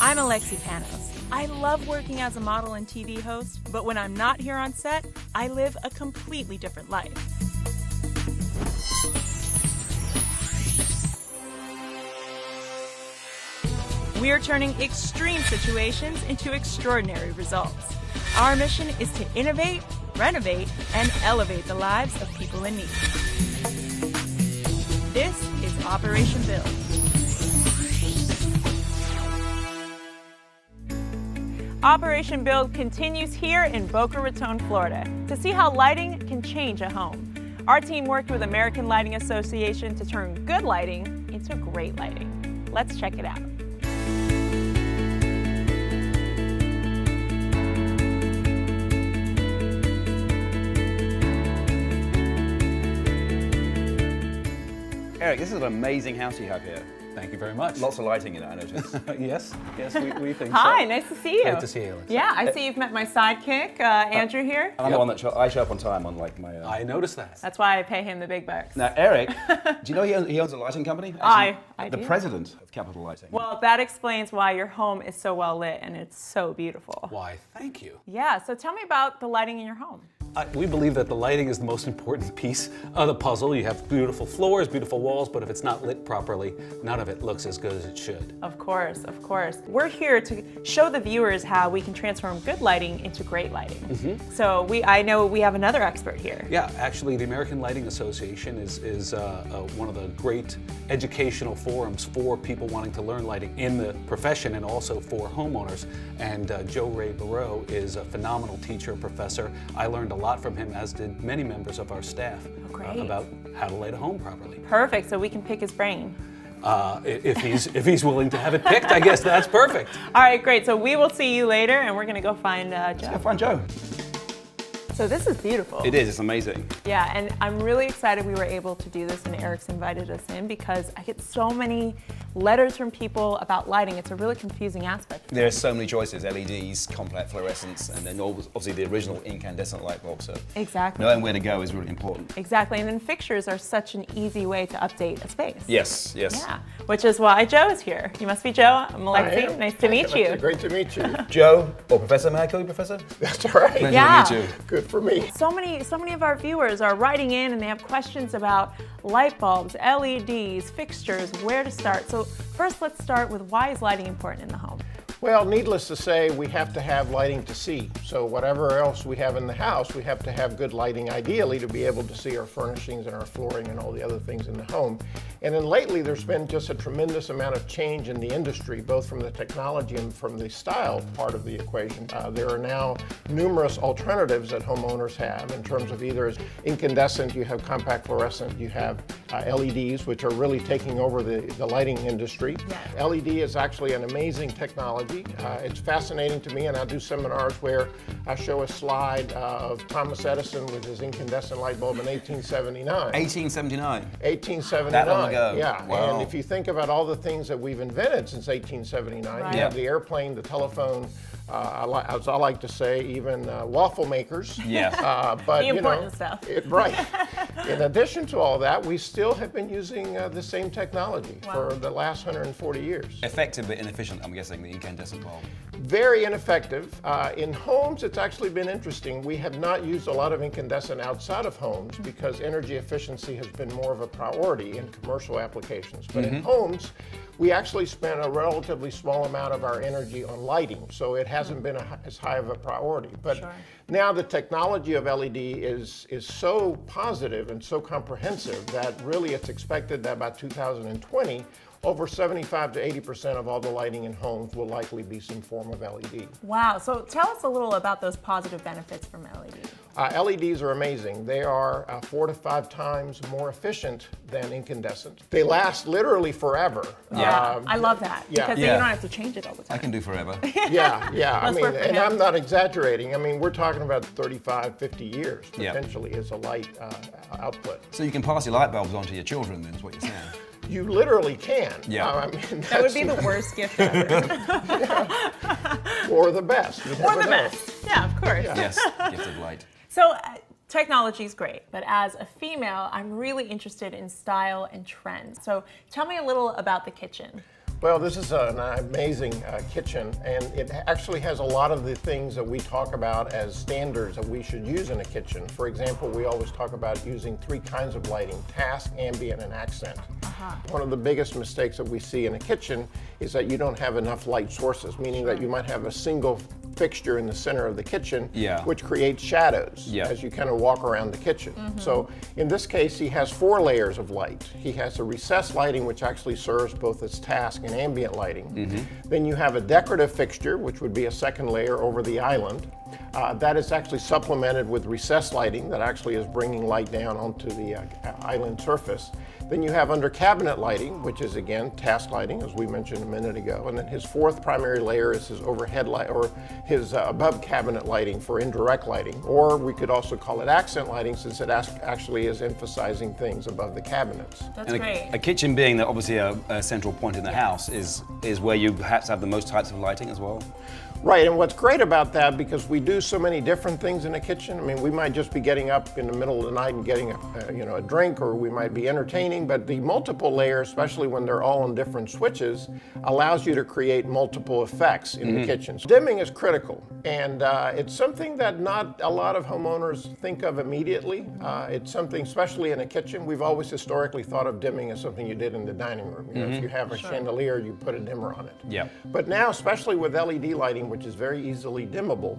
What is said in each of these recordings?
I'm Alexi Panos. I love working as a model and TV host, but when I'm not here on set, I live a completely different life. We're turning extreme situations into extraordinary results. Our mission is to innovate, renovate, and elevate the lives of people in need. This is Operation Build. Operation Build continues here in Boca Raton, Florida, to see how lighting can change a home. Our team worked with American Lighting Association to turn good lighting into great lighting. Let's check it out. Eric, this is an amazing house you have here. Thank you very much. Lots of lighting in it, I noticed. Yes, we think so. Hi, nice to see you. Great to see you, Alex. Yeah, I see you've met my sidekick, Andrew here. I'm the one that I show up on time on like my... I noticed that. That's why I pay him the big bucks. Now, Eric, do you know he owns a lighting company? I The do. president of Captiol Lighting. Well, that explains why your home is so well lit and it's so beautiful. Why, thank you. Yeah, so tell me about the lighting in your home. We believe that the lighting is the most important piece of the puzzle. You have beautiful floors, beautiful walls, but if it's not lit properly, none of it looks as good as it should. Of course, of course. We're here to show the viewers how we can transform good lighting into great lighting. So I know we have another expert here. Yeah, actually, the American Lighting Association is one of the great educational forums for people wanting to learn lighting in the profession and also for homeowners. And Joe Ray Barreau is a phenomenal teacher and professor. I learned a lot from him, as did many members of our staff, about how to light a home properly. Perfect, so we can pick his brain. If he's willing to have it picked, I guess that's perfect. All right, great. So we will see you later, and we're gonna go find Joe. Yeah, find Joe. So this is beautiful. It is, it's amazing. Yeah, and I'm really excited we were able to do this and Eric's invited us in because I get so many letters from people about lighting. It's a really confusing aspect. There are so many choices, LEDs, compact fluorescence, and then obviously the original incandescent light bulb. So Exactly. knowing where to go is really important. Exactly, and then fixtures are such an easy way to update a space. Yes, yes. Yeah, which is why Joe is here. You must be Joe. I'm Alexi. Nice to meet you. Great to meet you. Joe, or Professor, may I call you Professor? That's all right. Yeah. Pleasure to meet you. Good for me. So many of our viewers are writing in and they have questions about light bulbs, LEDs, fixtures, where to start. So first let's start with why is lighting important in the home? Well, needless to say, we have to have lighting to see. So whatever else we have in the house, we have to have good lighting, ideally, to be able to see our furnishings and our flooring and all the other things in the home. And then lately, there's been just a tremendous amount of change in the industry, both from the technology and from the style part of the equation. There are now numerous alternatives that homeowners have in terms of either incandescent, you have compact fluorescent, you have LEDs, which are really taking over the lighting industry. Yes. LED is actually an amazing technology. It's fascinating to me, and I do seminars where I show a slide of Thomas Edison with his incandescent light bulb in 1879. 1879. 1879. That long ago. Yeah, Wow. and if you think about all the things that we've invented since 1879, Right. you have the airplane, the telephone, as I like to say, even waffle makers. Yes. But The important stuff. Right. In addition to all that, we still have been using the same technology for the last 140 years. Effective but inefficient, I'm guessing, the incandescent bulb. Very ineffective. In homes, it's actually been interesting. We have not used a lot of incandescent outside of homes because energy efficiency has been more of a priority in commercial applications. But in homes, we actually spend a relatively small amount of our energy on lighting, so it hasn't been as high of a priority. But now the technology of LED is so positive and so comprehensive that really it's expected that by 2020, over 75 to 80% of all the lighting in homes will likely be some form of LED. Wow, so tell us a little about those positive benefits from LED. LEDs are amazing. They are 4 to 5 times more efficient than incandescent. They last literally forever. Yeah, I love that yeah. because then you don't have to change it all the I time. can do forever. Yeah. I Must mean, work for and him. I'm not exaggerating. I mean, we're talking about 35, 50 years Yeah. potentially as a light output. So you can pass your light bulbs on to your children, then, is what you're saying. You literally can. Yeah. I mean, That would be the worst gift ever. or the best. You Or never the know. best. Yeah, of course. Yes, gift of light. So technology is great, but as a female, I'm really interested in style and trends. So tell me a little about the kitchen. Well, this is an amazing kitchen, and it actually has a lot of the things that we talk about as standards that we should use in a kitchen. For example, we always talk about using 3 kinds of lighting: task, ambient, and accent. One of the biggest mistakes that we see in a kitchen is that you don't have enough light sources, meaning that you might have a single fixture in the center of the kitchen, which creates shadows as you kind of walk around the kitchen. So in this case, he has 4 layers of light. He has a recessed lighting, which actually serves both as task and ambient lighting. Then you have a decorative fixture, which would be a second layer over the island. That is actually supplemented with recessed lighting that actually is bringing light down onto the island surface. Then you have under cabinet lighting, which is again task lighting, as we mentioned a minute ago. And then his 4th primary layer is his overhead light, or his above cabinet lighting for indirect lighting. Or we could also call it accent lighting, since it actually is emphasizing things above the cabinets. That's great. A kitchen being that obviously a central point in the house is where you perhaps have the most types of lighting as well. Right, and what's great about that, because we do so many different things in a kitchen. I mean, we might just be getting up in the middle of the night and getting a drink, or we might be entertaining, but the multiple layers, especially when they're all on different switches, allows you to create multiple effects in the kitchen. So dimming is critical, and it's something that not a lot of homeowners think of immediately. It's something, especially in a kitchen, we've always historically thought of dimming as something you did in the dining room. You know, if you have a chandelier, you put a dimmer on it. Yeah. But now, especially with LED lighting, which is very easily dimmable,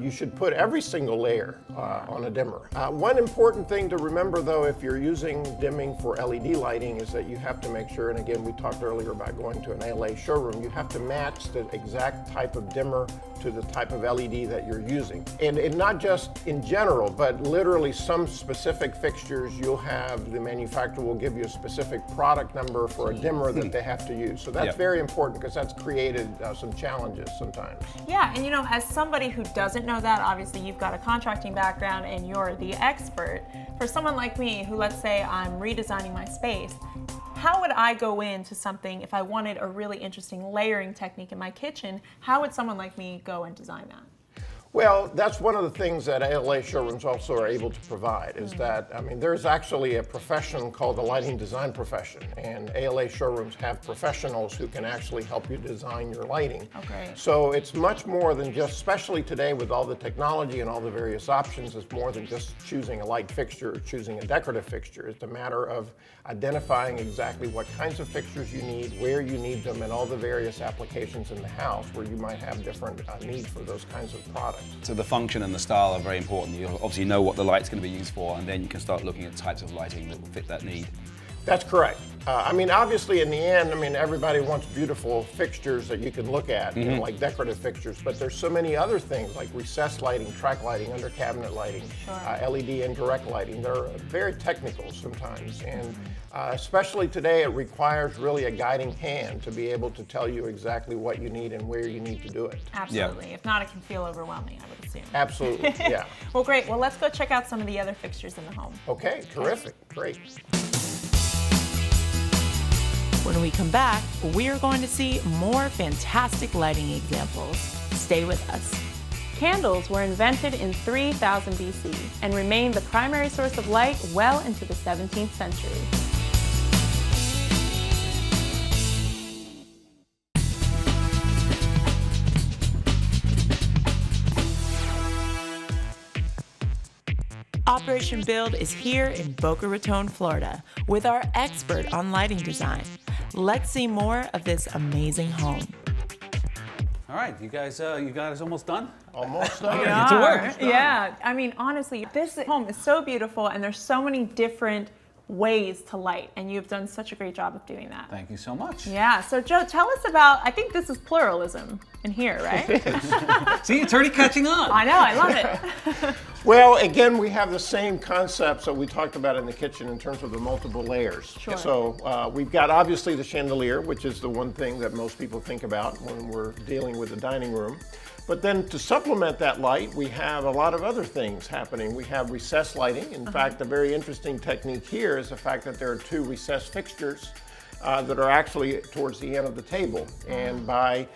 you should put every single layer on a dimmer. One important thing to remember, though, if you're using dimming for LED lighting, is that you have to make sure, and again, we talked earlier about going to an ALA showroom, you have to match the exact type of dimmer to the type of LED that you're using. And not just in general, but literally some specific fixtures, you'll have, the manufacturer will give you a specific product number for a dimmer that they have to use. So that's very important, because that's created some challenges sometimes. Yeah, and you know, as somebody who doesn't know that, obviously you've got a contracting background and you're the expert. For someone like me who, let's say I'm redesigning my space, how would I go into something if I wanted a really interesting layering technique in my kitchen? How would someone like me go and design that? Well, that's one of the things that ALA showrooms also are able to provide, is that, I mean, there's actually a profession called the lighting design profession, and ALA showrooms have professionals who can actually help you design your lighting. Okay. So it's much more than just, especially today with all the technology and all the various options, it's more than just choosing a light fixture or choosing a decorative fixture. It's a matter of identifying exactly what kinds of fixtures you need, where you need them, and all the various applications in the house where you might have different needs for those kinds of products. So the function and the style are very important. You obviously know what the light's going to be used for, and then you can start looking at types of lighting that will fit that need. That's correct. I mean, obviously, in the end, I mean, everybody wants beautiful fixtures that you can look at, you know, like decorative fixtures, but there's so many other things like recessed lighting, track lighting, under cabinet lighting, LED indirect lighting. They're very technical sometimes, and especially today, it requires really a guiding hand to be able to tell you exactly what you need and where you need to do it. Absolutely. If not, it can feel overwhelming, I would assume. Absolutely, yeah. Well, great. Well, let's go check out some of the other fixtures in the home. Okay, terrific, great. When we come back, we're going to see more fantastic lighting examples. Stay with us. Candles were invented in 3000 BC and remained the primary source of light well into the 17th century. Operation Build is here in Boca Raton, Florida, with our expert on lighting design. Let's see more of this amazing home. All right, you guys almost done? Almost done. Get to work. Yeah, I mean, honestly, this home is so beautiful, and there's so many different ways to light, and you've done such a great job of doing that. Thank you so much. Yeah, so Joe, tell us about, I think this is pluralism in here, right? See, it's already catching on. I know, I love it. Well, again, we have the same concepts that we talked about in the kitchen in terms of the multiple layers. Sure. So we've got obviously the chandelier, which is the one thing that most people think about when we're dealing with the dining room. But then to supplement that light, we have a lot of other things happening. We have recessed lighting. In fact, a very interesting technique here is the fact that there are 2 recessed fixtures that are actually towards the end of the table. And by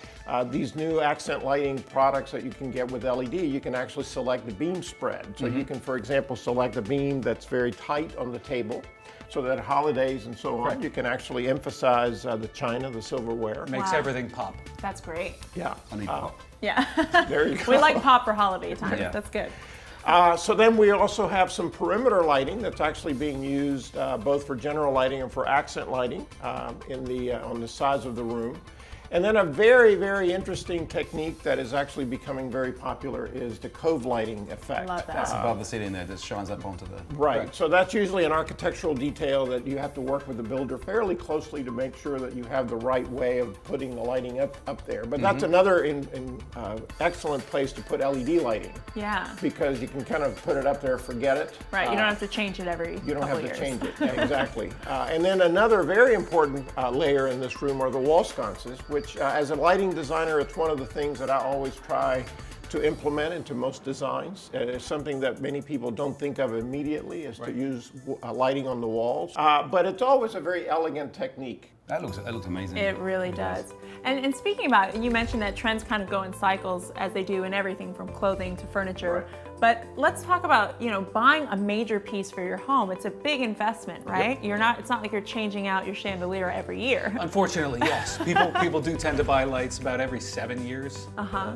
these new accent lighting products that you can get with LED, you can actually select the beam spread. So you can, for example, select a beam that's very tight on the table. so that holidays and so on, you can actually emphasize the china, the silverware. Makes Wow. everything pop. That's great. Yeah. I need pop. Yeah. There you go. We like pop for holiday time. Yeah. That's good. So then we also have some perimeter lighting that's actually being used both for general lighting and for accent lighting on the sides of the room. And then a very, very interesting technique that is actually becoming very popular is the cove lighting effect. Love that. That's above the ceiling there that shines up onto the... Right, so that's usually an architectural detail that you have to work with the builder fairly closely to make sure that you have the right way of putting the lighting up there. But that's another excellent place to put LED lighting, Yeah. because you can kind of put it up there, forget it. Right. You don't have to change it every You don't couple have to years. change it. Yeah, exactly. And then another very important layer in this room are the wall sconces, which as a lighting designer, it's one of the things that I always try to implement into most designs. It's something that many people don't think of immediately, is to use lighting on the walls. But it's always a very elegant technique. That looks amazing. It really does. And speaking about it, you mentioned that trends kind of go in cycles, as they do in everything from clothing to furniture. Right. But let's talk about, buying a major piece for your home. It's a big investment, right? It's not like you're changing out your chandelier every year. Unfortunately, yes. People do tend to buy lights about every 7 years.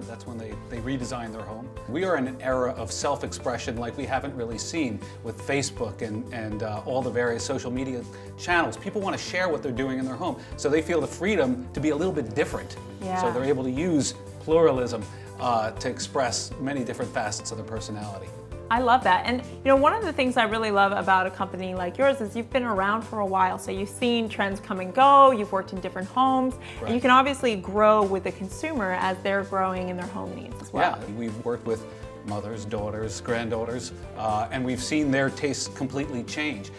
That's when they redesign their home. We are in an era of self-expression like we haven't really seen with Facebook and all the various social media channels. People want to share what they're doing in their home, so they feel the freedom to be a little bit different. Yeah. So they're able to use pluralism to express many different facets of their personality. I love that. And one of the things I really love about a company like yours is you've been around for a while. So you've seen trends come and go, you've worked in different homes, and you can obviously grow with the consumer as they're growing in their home needs as well. Yeah, we've worked with mothers, daughters, granddaughters, and we've seen their tastes completely change.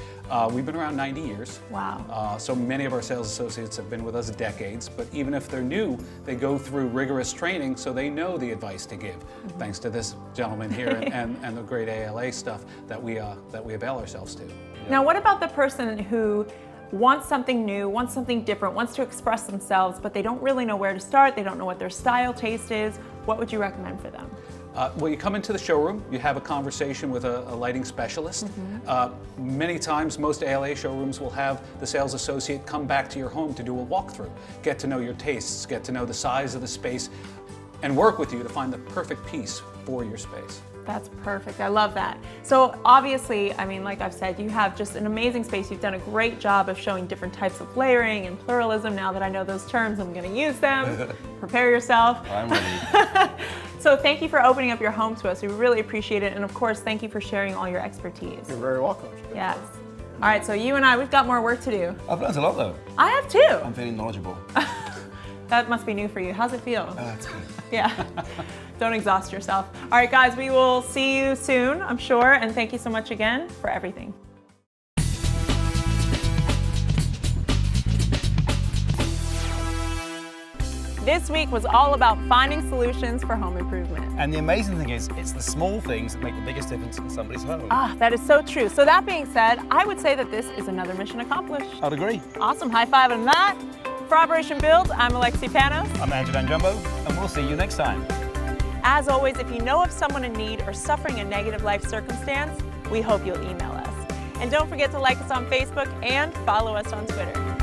We've been around 90 years. Wow. So many of our sales associates have been with us decades, but even if they're new, they go through rigorous training so they know the advice to give, thanks to this gentleman here and the great ALA stuff that we avail ourselves to. Now, what about the person who wants something new, wants something different, wants to express themselves, but they don't really know where to start, they don't know what their style taste is? What would you recommend for them? Well, you come into the showroom, you have a conversation with a lighting specialist. Many times, most ALA showrooms will have the sales associate come back to your home to do a walkthrough, get to know your tastes, get to know the size of the space, and work with you to find the perfect piece for your space. That's perfect. I love that. So obviously, like I've said, you have just an amazing space. You've done a great job of showing different types of layering and pluralism. Now that I know those terms, I'm going to use them. Prepare yourself. I'm ready. So thank you for opening up your home to us. We really appreciate it. And of course, thank you for sharing all your expertise. You're very welcome. Yes. All right, so you and I, we've got more work to do. I've learned a lot though. I have too. I'm feeling knowledgeable. That must be new for you. How's it feel? That's good. Yeah. Don't exhaust yourself. All right, guys, we will see you soon, I'm sure. And thank you so much again for everything. This week was all about finding solutions for home improvement. And the amazing thing is, it's the small things that make the biggest difference in somebody's home. That is so true. So that being said, I would say that this is another mission accomplished. I'd agree. Awesome, high five on that. For Operation Build, I'm Alexi Panos. I'm Andrew Danjumbo, and we'll see you next time. As always, if you know of someone in need or suffering a negative life circumstance, we hope you'll email us. And don't forget to like us on Facebook and follow us on Twitter.